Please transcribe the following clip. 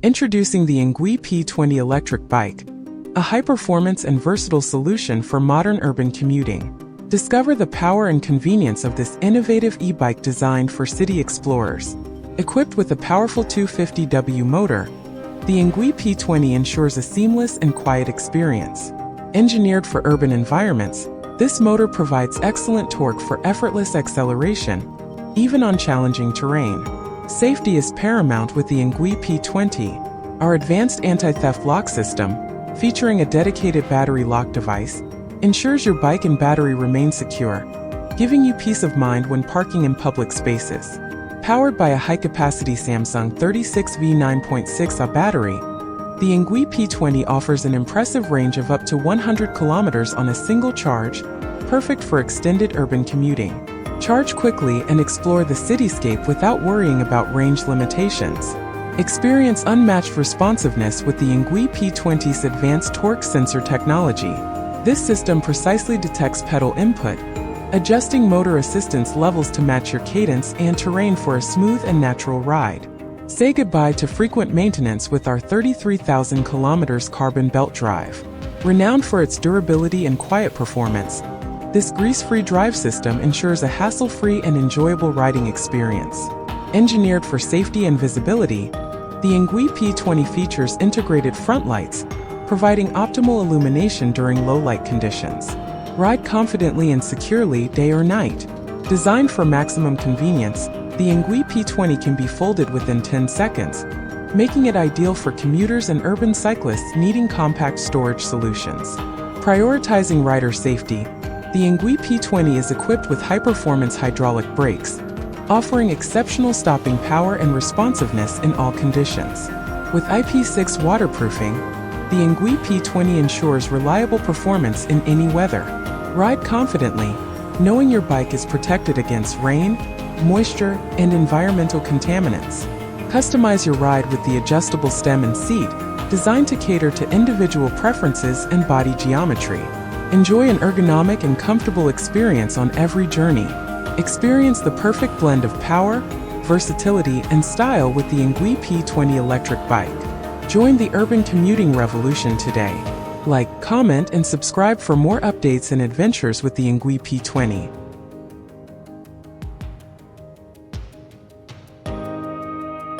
Introducing the ENGWE P20 electric bike, a high-performance and versatile solution for modern urban commuting. Discover the power and convenience of this innovative e-bike designed for city explorers. Equipped with a powerful 250W motor, the ENGWE P20 ensures a seamless and quiet experience. Engineered for urban environments, this motor provides excellent torque for effortless acceleration, even on challenging terrain. Safety is paramount with the ENGWE P20. Our advanced anti-theft lock system, featuring a dedicated battery lock device, ensures your bike and battery remain secure, giving you peace of mind when parking in public spaces. Powered by a high-capacity Samsung 36V 9.6A battery, the ENGWE P20 offers an impressive range of up to 100 kilometers on a single charge, perfect for extended urban commuting. Charge quickly and explore the cityscape without worrying about range limitations. Experience unmatched responsiveness with the ENGWE P20's advanced torque sensor technology. This system precisely detects pedal input, adjusting motor assistance levels to match your cadence and terrain for a smooth and natural ride. Say goodbye to frequent maintenance with our 33,000 kilometers carbon belt drive. Renowned for its durability and quiet performance, this grease-free drive system ensures a hassle-free and enjoyable riding experience. Engineered for safety and visibility, the ENGWE P20 features integrated front lights, providing optimal illumination during low-light conditions. Ride confidently and securely day or night. Designed for maximum convenience, the ENGWE P20 can be folded within 10 seconds, making it ideal for commuters and urban cyclists needing compact storage solutions. Prioritizing rider safety, the ENGWE P20 is equipped with high-performance hydraulic brakes, offering exceptional stopping power and responsiveness in all conditions. With IP6 waterproofing, the ENGWE P20 ensures reliable performance in any weather. Ride confidently, knowing your bike is protected against rain, moisture, and environmental contaminants. Customize your ride with the adjustable stem and seat, designed to cater to individual preferences and body geometry. Enjoy an ergonomic and comfortable experience on every journey. Experience the perfect blend of power, versatility, and style with the ENGWE P20 electric bike. Join the urban commuting revolution today. Like, comment, and subscribe for more updates and adventures with the ENGWE P20.